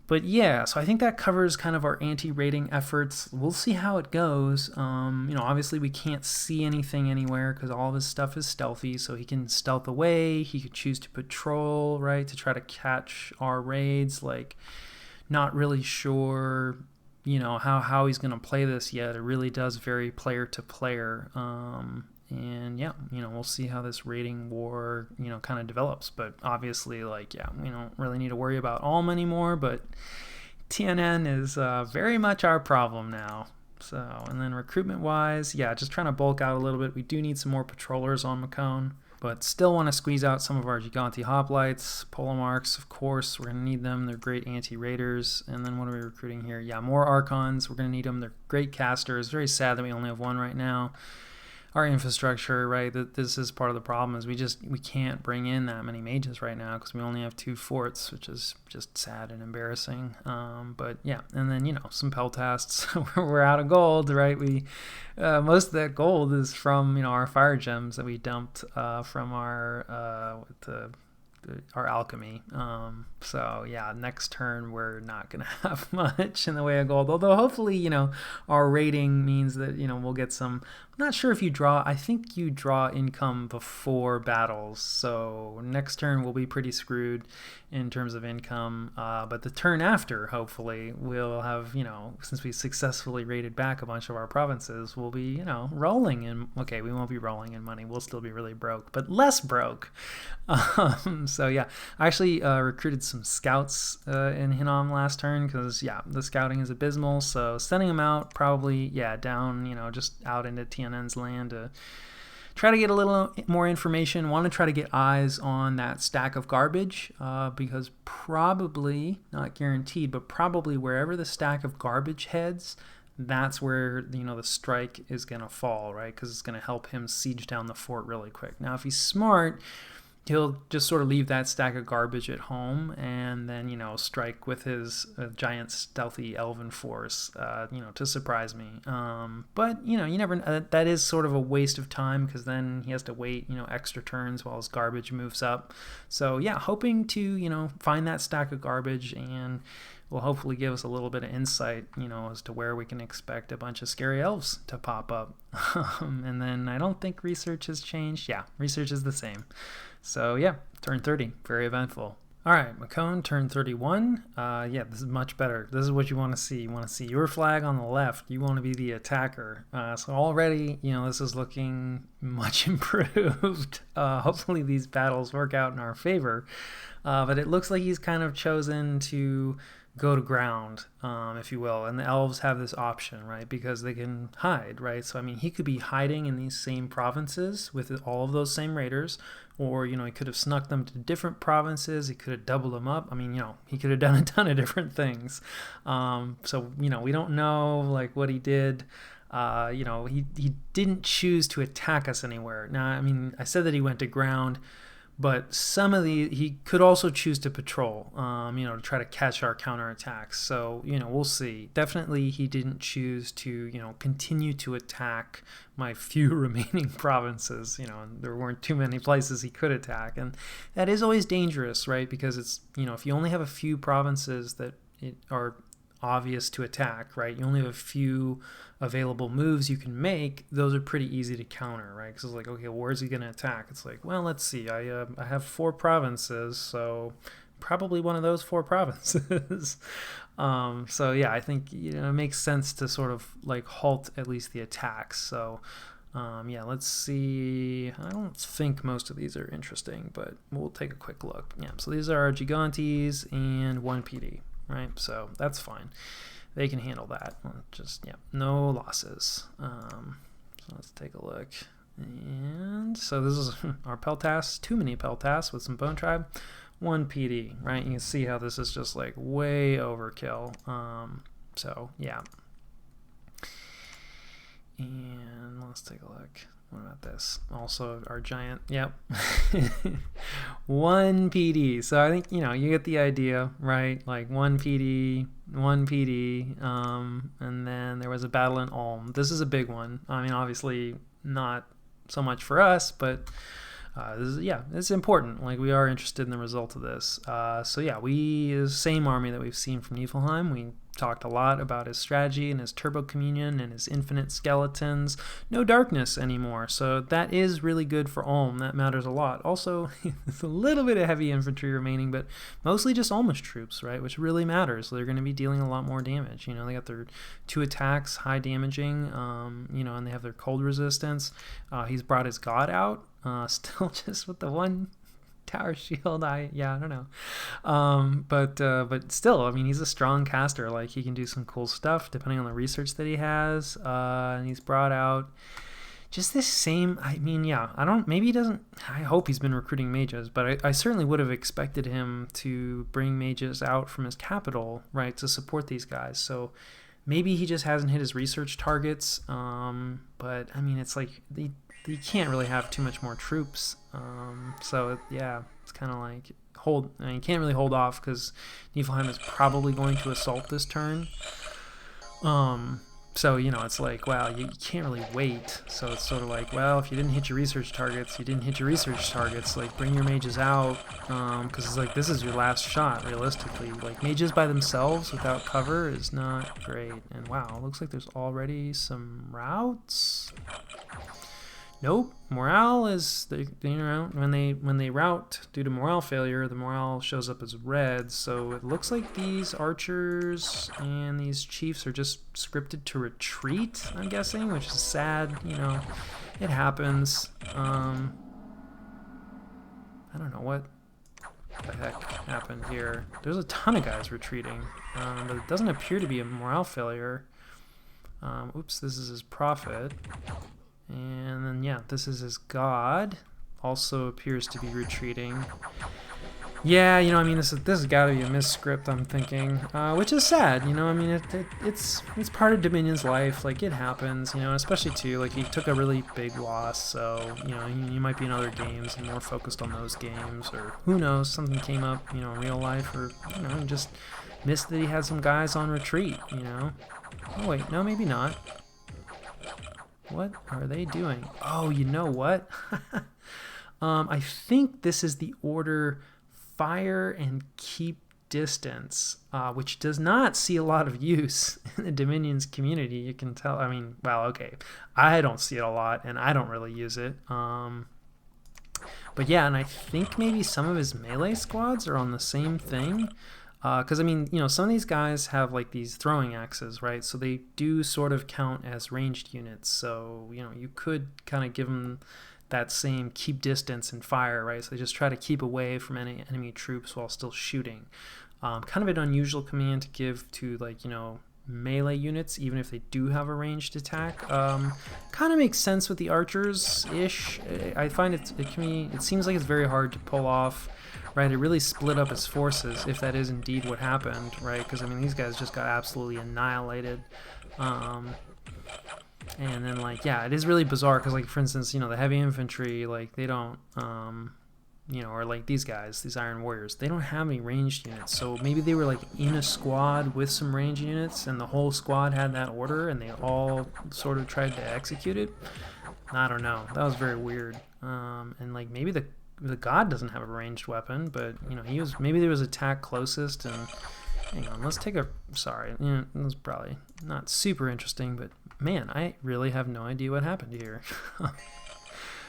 But yeah, so I think that covers kind of our anti-rating efforts. We'll see how it goes. Obviously we can't see anything anywhere because all of his stuff is stealthy, so he can stealth away. He could choose to patrol, right, to try to catch our raids. Not really sure, how he's going to play this yet. It really does vary player to player. And yeah, we'll see how this rating war, kind of develops. But obviously, we don't really need to worry about Ulm anymore, but TNN is very much our problem now. So, and then recruitment-wise, yeah, just trying to bulk out a little bit. We do need some more patrollers on Mekone, but still want to squeeze out some of our Gigante Hoplites. Polomarks, of course, we're going to need them. They're great anti-raiders. And then what are we recruiting here? Yeah, more Archons. We're going to need them. They're great casters. Very sad that we only have one right now. Our infrastructure, right, this is part of the problem, is we can't bring in that many mages right now because we only have 2 forts, which is just sad and embarrassing. But yeah, and then some Peltasts. We're out of gold, right? Most of that gold is from our fire gems that we dumped from our the our alchemy. So yeah, next turn we're not gonna have much in the way of gold. Although hopefully, our rating means that we'll get some. I'm not sure if you draw. I think you draw income before battles, so next turn we'll be pretty screwed in terms of income. But the turn after, hopefully, we'll have since we successfully raided back a bunch of our provinces, we'll be rolling in. Okay, we won't be rolling in money. We'll still be really broke, but less broke. So yeah, I actually recruited some scouts in Hinnom last turn because the scouting is abysmal. So sending them out probably down just out into Tiananmen's land to try to get a little more information. Want to try to get eyes on that stack of garbage because probably, not guaranteed, but probably wherever the stack of garbage heads, that's where the strike is going to fall, right? Because it's going to help him siege down the fort really quick. Now, if he's smart, he'll just sort of leave that stack of garbage at home and then, strike with his giant stealthy elven force, to surprise me. But, you never, that is sort of a waste of time because then he has to wait, extra turns while his garbage moves up. So yeah, hoping to, find that stack of garbage and will hopefully give us a little bit of insight, as to where we can expect a bunch of scary elves to pop up. And then I don't think research has changed. Yeah, research is the same. So yeah, turn 30, very eventful. All right, Mekone, turn 31. This is much better. This is what you want to see. You want to see your flag on the left. You want to be the attacker. So already, this is looking much improved. Hopefully these battles work out in our favor. But it looks like he's kind of chosen to go to ground, if you will. And the elves have this option, right? Because they can hide, right? So, he could be hiding in these same provinces with all of those same raiders, or, he could have snuck them to different provinces. He could have doubled them up. He could have done a ton of different things. So, we don't know, what he did. He didn't choose to attack us anywhere. Now, I said that he went to ground, but he could also choose to patrol, to try to catch our counterattacks. So, we'll see. Definitely he didn't choose to, continue to attack my few remaining provinces. There weren't too many places he could attack. And that is always dangerous, right? Because it's, if you only have a few provinces that are obvious to attack, right? You only have a few available moves you can make. Those are pretty easy to counter, right? Because it's like, okay, where's he going to attack? It's like, well, let's see. I have 4 provinces, so probably one of those 4 provinces. So yeah, I think it makes sense to sort of halt at least the attacks. So let's see. I don't think most of these are interesting, but we'll take a quick look. Yeah, so these are our Gigantes and 1 PD. Right, so that's fine. They can handle that. Just no losses. So let's take a look. And so this is our Peltas, 2 mini Peltas with some Bone Tribe, 1 PD. Right, you can see how this is just way overkill. So yeah. And let's take a look. What about this? Also our giant, 1 PD. So I think, you get the idea, right? 1 PD, 1 PD, and then there was a battle in Ulm. This is a big one. Obviously not so much for us, but it's important. We are interested in the result of this. The same army that we've seen from Niflheim. We talked a lot about his strategy and his turbo communion and his infinite skeletons. No darkness anymore, so that is really good for Ulm. That matters a lot. Also, it's a little bit of heavy infantry remaining, but mostly just Ulmish troops, right? Which really matters. So they're going to be dealing a lot more damage. They got their 2 attacks, high damaging, and they have their cold resistance. He's brought his god out, still just with the 1 tower shield. I don't know, but still, he's a strong caster. He can do some cool stuff depending on the research that he has, and he's brought out just this same. I don't, maybe he doesn't. I hope he's been recruiting mages, but I certainly would have expected him to bring mages out from his capital, right, to support these guys. So maybe he just hasn't hit his research targets, but it's you can't really have too much more troops. It's kind of you can't really hold off because Niflheim is probably going to assault this turn. So, you know, it's like, wow, you can't really wait. So it's sort of like, well, if you didn't hit your research targets, you didn't hit your research targets. Like, bring your mages out, because it's like, this is your last shot, realistically. Like, mages by themselves without cover is not great. And wow, looks like there's already some routes. Nope, morale is, you know, when they route due to morale failure, the morale shows up as red. So it looks like these archers and these chiefs are just scripted to retreat, I'm guessing, which is sad. You know, it happens. I don't know what the heck happened here. There's a ton of guys retreating, but it doesn't appear to be a morale failure. Oops, this is his prophet. And then, yeah, this is his god. Also appears to be retreating. Yeah, you know, I mean, this has got to be a misscript, I'm thinking, which is sad. You know, I mean, it's part of Dominion's life. Like, it happens. You know, especially too, like, he took a really big loss. So, you know, he might be in other games and more focused on those games, or who knows, something came up, you know, in real life, or you know, he just missed that he had some guys on retreat. You know. Oh wait, no, maybe not. What are they doing? Oh, you know what? I think this is the order Fire and Keep Distance, which does not see a lot of use in the Dominion's community. You can tell. I mean, well, okay. I don't see it a lot, and I don't really use it. But yeah, and I think maybe some of his melee squads are on the same thing. Because, I mean, you know, some of these guys have, like, these throwing axes, right? So they do sort of count as ranged units. So, you know, you could kind of give them that same keep distance and fire, right? So they just try to keep away from any enemy troops while still shooting. Kind of an unusual command to give to, like, you know, melee units, even if they do have a ranged attack. Kind of makes sense with the archers-ish. I find it seems like it's very hard to pull off. Right, it really split up his forces, if that is indeed what happened, right? Because, I mean, these guys just got absolutely annihilated. And then, like, yeah, it is really bizarre, because, like, for instance, you know, the heavy infantry, like, they don't, you know, or, like, these guys, these Iron Warriors, they don't have any ranged units. So maybe they were, like, in a squad with some ranged units, and the whole squad had that order, and they all sort of tried to execute it. I don't know. That was very weird. And, like, maybe the god doesn't have a ranged weapon, but you know, maybe there was attack closest. And hang on, let's take a sorry, you know, it was probably not super interesting, but man, I really have no idea what happened here.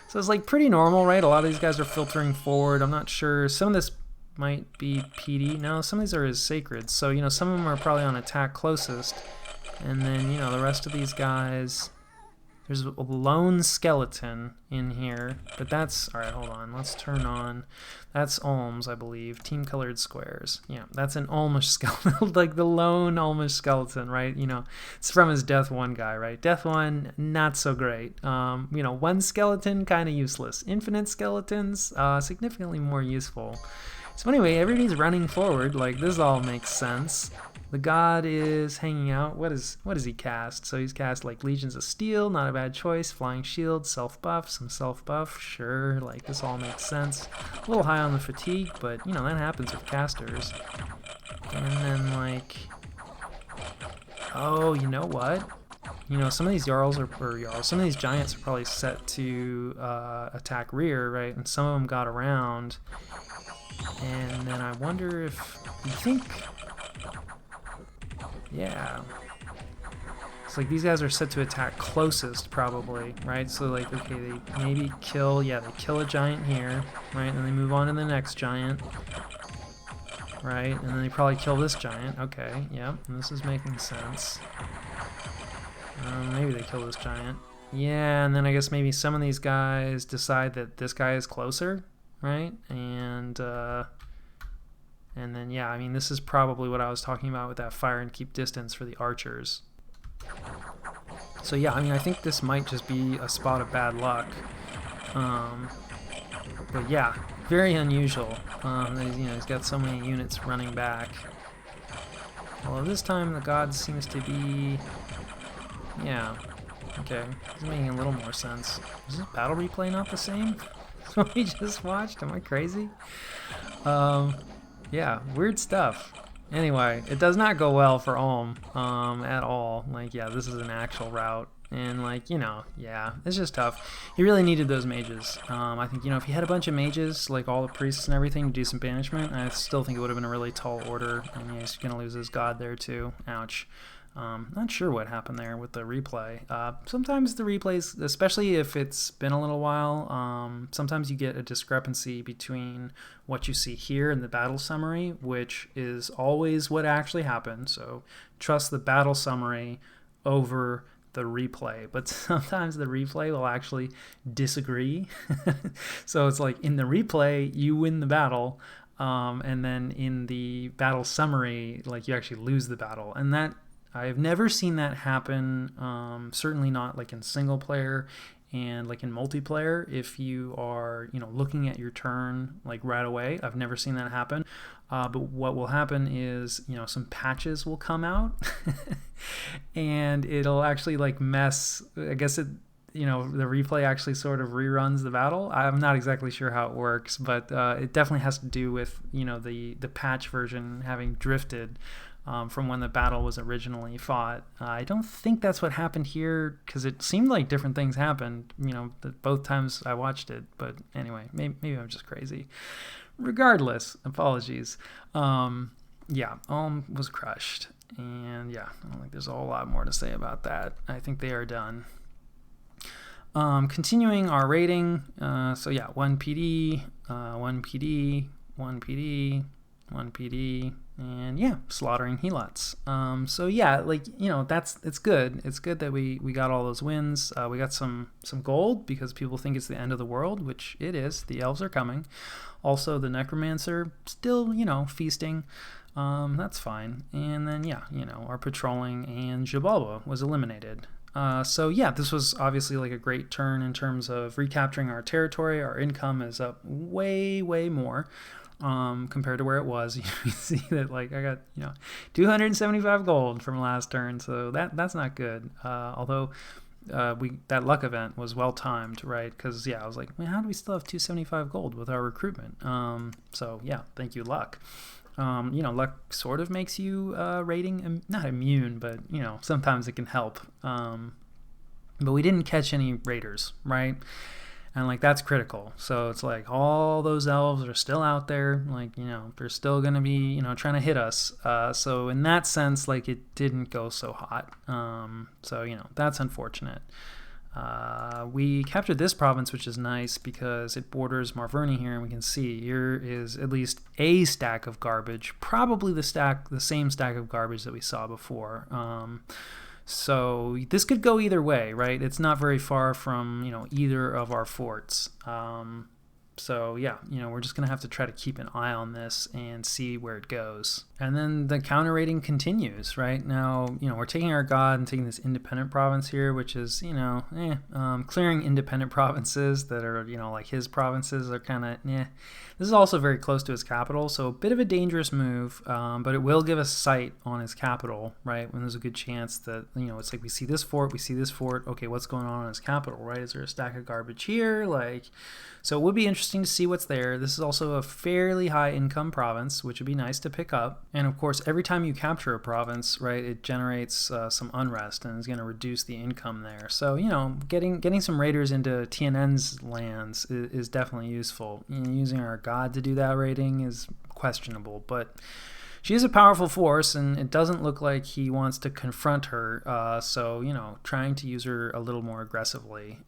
So it's like pretty normal, right? A lot of these guys are filtering forward. I'm not sure. Some of this might be PD. No, some of these are his sacred. So, you know, some of them are probably on attack closest, and then, you know, the rest of these guys. There's a lone skeleton in here, but that's... Alright, hold on. Let's turn on... That's Olms, I believe. Team-colored squares. Yeah, that's an Olmish skeleton. Like the lone Olmish skeleton, right? You know, it's from his Death 1 guy, right? Death 1, not so great. You know, one skeleton, kind of useless. Infinite skeletons, significantly more useful. So anyway, everybody's running forward. Like, this all makes sense. The god is hanging out. What does he cast? So he's cast like Legions of Steel, not a bad choice. Flying Shield, self-buff, some self-buff, sure. Like, this all makes sense. A little high on the fatigue, but you know, that happens with casters. And then, like, oh, you know what? You know, some of these some of these giants are probably set to attack rear, right? And some of them got around. And then I wonder if you think... Yeah. It's like these guys are set to attack closest, probably, right? So, like, okay, they maybe kill... Yeah, they kill a giant here, right? And then they move on to the next giant, right? And then they probably kill this giant. Okay, yep, and this is making sense. Maybe they kill this giant. Yeah, and then I guess maybe some of these guys decide that this guy is closer, right? And then, yeah, I mean, this is probably what I was talking about with that fire and keep distance for the archers. So, yeah, I mean, I think this might just be a spot of bad luck. But, yeah, very unusual. You know, he's got so many units running back. Although this time the god seems to be... Yeah, okay. This is making a little more sense. Is this battle replay not the same? That's what we just watched? Am I crazy? Yeah, weird stuff. Anyway, it does not go well for Ulm at all. Like, yeah, this is an actual route. And, like, yeah, it's just tough. He really needed those mages. I think, if he had a bunch of mages, like all the priests and everything, to do some banishment, I still think it would have been a really tall order. And he's going to lose his god there, too. Ouch. Not sure what happened there with the replay. Sometimes the replays, especially if it's been a little while, sometimes you get a discrepancy between what you see here in the battle summary, which is always what actually happened. So trust the battle summary over the replay. But sometimes the replay will actually disagree. So it's like in the replay, you win the battle. And then in the battle summary, like you actually lose the battle. And that I've never seen that happen, certainly not like in single player and like in multiplayer. If you are, looking at your turn like right away, I've never seen that happen. But what will happen is, some patches will come out and it'll actually like mess, I guess the replay actually sort of reruns the battle. I'm not exactly sure how it works, but it definitely has to do with, the patch version having drifted from when the battle was originally fought. I don't think that's what happened here because it seemed like different things happened, both times I watched it. But anyway, maybe I'm just crazy. Regardless, apologies. Yeah, Ulm was crushed. And yeah, I don't think there's a whole lot more to say about that. I think they are done. Continuing our rating. So yeah, 1 PD, 1 PD, 1 PD, 1 PD, and yeah, slaughtering helots. So yeah, it's good. It's good that we got all those wins. We got some gold because people think it's the end of the world, which it is. The elves are coming. Also, the necromancer still, feasting. That's fine. And then yeah, our patrolling and Xibalba was eliminated. So yeah, this was obviously like a great turn in terms of recapturing our territory. Our income is up way, way more. Compared to where it was. You can see that like I got 275 gold from last turn, so that's not good. Although that luck event was well timed, right? Because yeah, I was like, man, how do we still have 275 gold with our recruitment? So yeah, thank you, luck. Luck sort of makes you rating not immune, but sometimes it can help. But we didn't catch any raiders, right? And like that's critical. So it's like all those elves are still out there, like they're still gonna be trying to hit us. So in that sense, like it didn't go so hot. So that's unfortunate. We captured this province, which is nice because it borders Marverni here, and we can see here is at least a stack of garbage, probably the same stack of garbage that we saw before. So this could go either way, right? It's not very far from, either of our forts. So yeah, we're just going to have to try to keep an eye on this and see where it goes. And then the counter raiding continues, right? Now, we're taking our god and taking this independent province here, which is, clearing independent provinces that are, like his provinces are kind of, This is also very close to his capital, so a bit of a dangerous move, but it will give us sight on his capital, right? When there's a good chance that, it's like we see this fort, okay, what's going on in his capital, right? Is there a stack of garbage here? So it would be interesting to see what's there. This is also a fairly high income province, which would be nice to pick up. And of course, every time you capture a province, right, it generates some unrest and is going to reduce the income there. So, getting some raiders into TNN's lands is definitely useful. Using our god to do that raiding is questionable, but she is a powerful force, and it doesn't look like he wants to confront her. So, trying to use her a little more aggressively.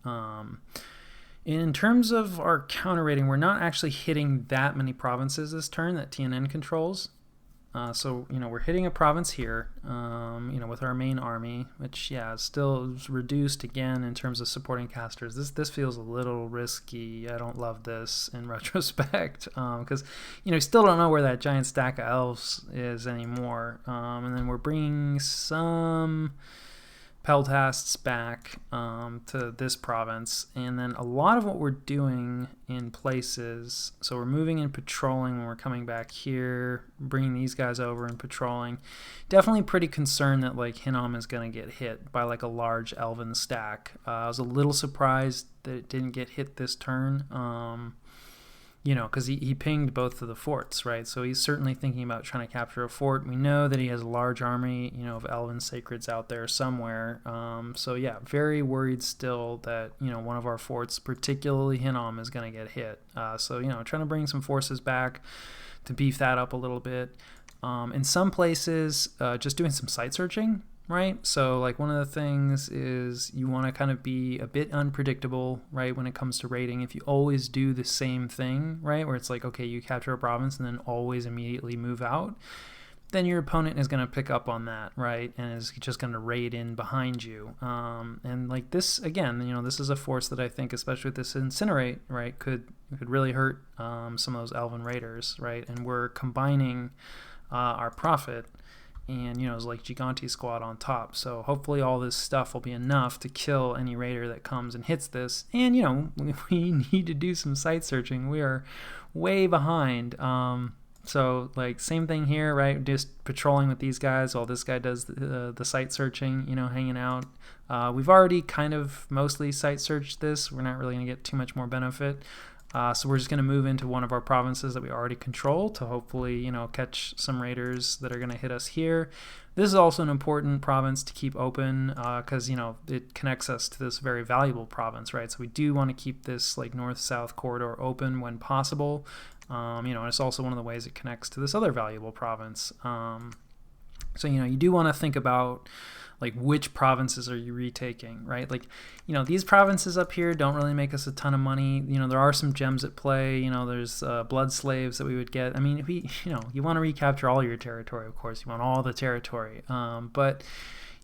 In terms of our counter rating, we're not actually hitting that many provinces this turn that TNN controls. So we're hitting a province here, with our main army, which, still is reduced again in terms of supporting casters. This feels a little risky. I don't love this in retrospect, because, still don't know where that giant stack of elves is anymore. And then we're bringing some Peltasts back to this province, and then a lot of what we're doing in places, so we're moving and patrolling when we're coming back here, bringing these guys over and patrolling. Definitely pretty concerned that Hinnom is going to get hit by a large elven stack. I was a little surprised that it didn't get hit this turn. because he pinged both of the forts, right? So he's certainly thinking about trying to capture a fort. We know that he has a large army, of elven sacreds out there somewhere. So yeah, very worried still that, one of our forts, particularly Hinnom, is going to get hit. So, trying to bring some forces back to beef that up a little bit. In some places, just doing some site searching, right? So like one of the things is you want to kind of be a bit unpredictable, right, when it comes to raiding. If you always do the same thing, right, where it's like, okay, you capture a province and then always immediately move out, then your opponent is going to pick up on that, right, and is just going to raid in behind you. And like this, again, this is a force that I think, especially with this incinerate, right, could really hurt some of those elven raiders, right, and we're combining our profit and it's like Gigante squad on top. So hopefully all this stuff will be enough to kill any raider that comes and hits this. And we need to do some site searching. We are way behind. So like same thing here, right? Just patrolling with these guys while this guy does the site searching, hanging out. We've already kind of mostly site searched this. We're not really going to get too much more benefit. So we're just going to move into one of our provinces that we already control to hopefully, catch some raiders that are going to hit us here. This is also an important province to keep open because, it connects us to this very valuable province, right? So we do want to keep this like north-south corridor open when possible. And it's also one of the ways it connects to this other valuable province. So, you do want to think about like which provinces are you retaking, right? Like, these provinces up here don't really make us a ton of money. There are some gems at play. There's blood slaves that we would get. I mean, if you want to recapture all your territory, of course. You want all the territory. But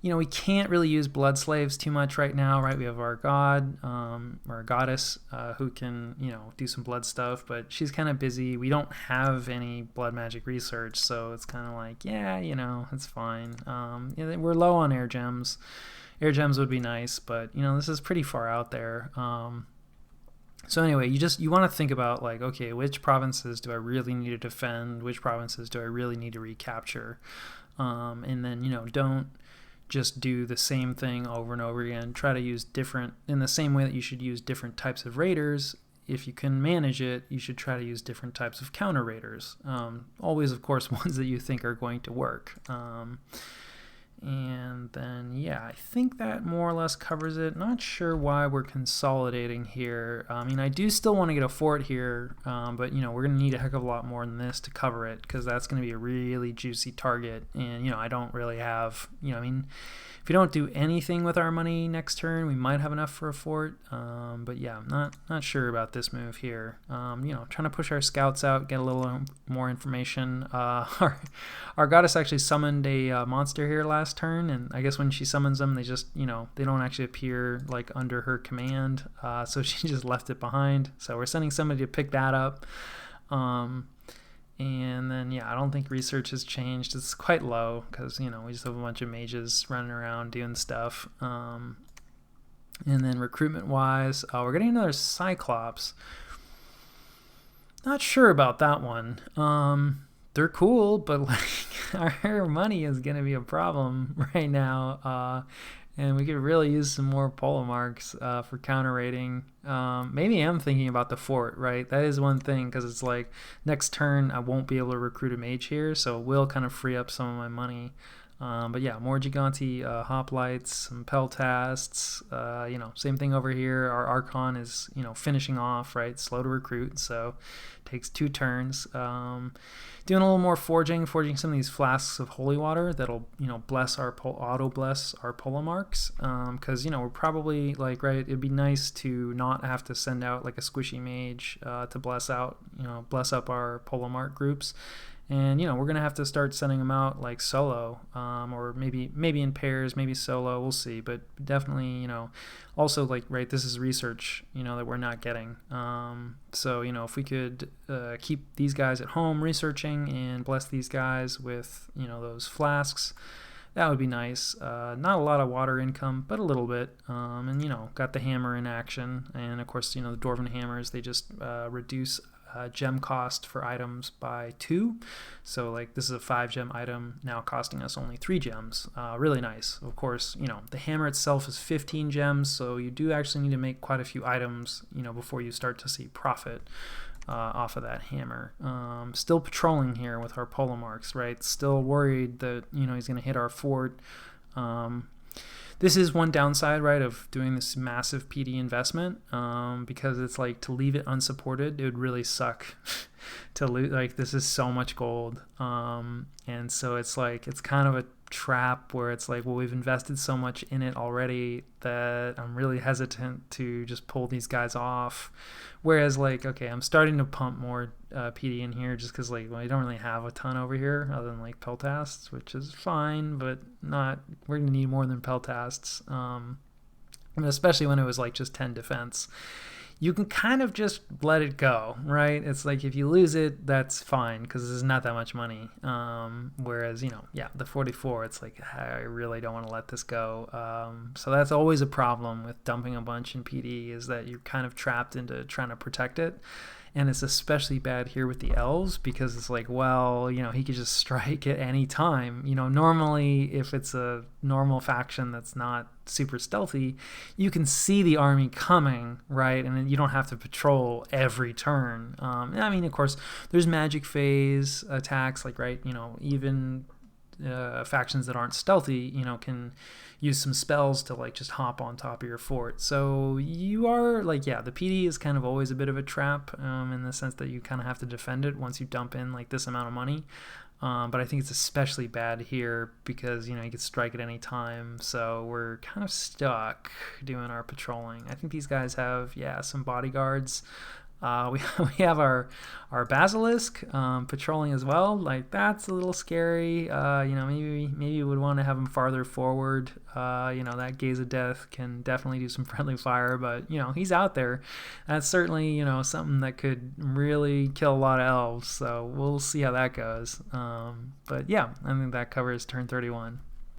we can't really use blood slaves too much right now, right? We have our god, or a goddess, who can, do some blood stuff, but she's kind of busy. We don't have any blood magic research, so it's kind of like, yeah, it's fine. We're low on air gems. Air gems would be nice, but, this is pretty far out there. So anyway, you want to think about like, okay, which provinces do I really need to defend? Which provinces do I really need to recapture? And then, don't just do the same thing over and over again. Try to use different, in the same way that you should use different types of raiders. If you can manage it, you should try to use different types of counter raiders. Always, of course, ones that you think are going to work. And then, yeah, I think that more or less covers it. Not sure why we're consolidating here. I do still want to get a fort here, but, we're going to need a heck of a lot more than this to cover it, because that's going to be a really juicy target. And, I don't really have, if we don't do anything with our money next turn, we might have enough for a fort. But yeah, I'm not sure about this move here. Trying to push our scouts out, get a little more information. Our goddess actually summoned a monster here last turn, and I guess when she summons them, they just, they don't actually appear like under her command. So she just left it behind. So we're sending somebody to pick that up. And then, yeah, I don't think research has changed. It's quite low because, we just have a bunch of mages running around doing stuff. And then recruitment-wise, we're getting another Cyclops. Not sure about that one. They're cool, but like our money is going to be a problem right now. And we could really use some more polo marks for counter raiding. Maybe I'm thinking about the fort, right? That is one thing, because it's like next turn I won't be able to recruit a mage here, so it will kind of free up some of my money. But yeah, more Gigante hoplites, some peltasts. Same thing over here. Our Archon is finishing off, right? Slow to recruit, so takes 2 turns. Doing a little more forging some of these flasks of holy water that'll bless our auto bless our polo marks, because we're probably like, right, it'd be nice to not have to send out like a squishy mage to bless up our polo mark groups. And we're gonna have to start sending them out like solo, or maybe in pairs, maybe solo. We'll see, but definitely, also like, right, this is research, that we're not getting. So if we could keep these guys at home researching and bless these guys with those flasks, that would be nice. Not a lot of water income, but a little bit. And got the hammer in action, and of course the dwarven hammers, they just reduce gem cost for items by 2. So like this is a 5 gem item now costing us only 3 gems. Really nice. Of course, the hammer itself is 15 gems, so you do actually need to make quite a few items, before you start to see profit. off of that hammer. Still patrolling here with our polo marks, right? Still worried that, he's going to hit our fort. This is one downside, right, of doing this massive PD investment, because it's like, to leave it unsupported, it would really suck to lose. Like, this is so much gold. And so it's like, it's kind of a trap where it's like, well, we've invested so much in it already that I'm really hesitant to just pull these guys off. Whereas, like, okay, I'm starting to pump more PD in here just because, like, I don't really have a ton over here other than, like, peltasts, which is fine, but not, we're going to need more than peltasts. Especially when it was, like, just 10 defense. You can kind of just let it go, right? It's like, if you lose it, that's fine because this is not that much money. Whereas, the 44, it's like, I really don't want to let this go. So that's always a problem with dumping a bunch in PD, is that you're kind of trapped into trying to protect it. And it's especially bad here with the elves because it's like, well, he could just strike at any time. Normally, if it's a normal faction that's not super stealthy, you can see the army coming, right? And then you don't have to patrol every turn. Of course, there's magic phase attacks, like, right, even factions that aren't stealthy, can use some spells to, like, just hop on top of your fort. So you are, like, the PD is kind of always a bit of a trap, in the sense that you kind of have to defend it once you dump in, like, this amount of money. But I think it's especially bad here because, you can strike at any time. So we're kind of stuck doing our patrolling. I think these guys have, some bodyguards. We have our basilisk patrolling as well. Like, that's a little scary. Maybe you would want to have him farther forward. That gaze of death can definitely do some friendly fire, but he's out there. That's certainly something that could really kill a lot of elves. So we'll see how that goes. But yeah, I think that covers turn 31.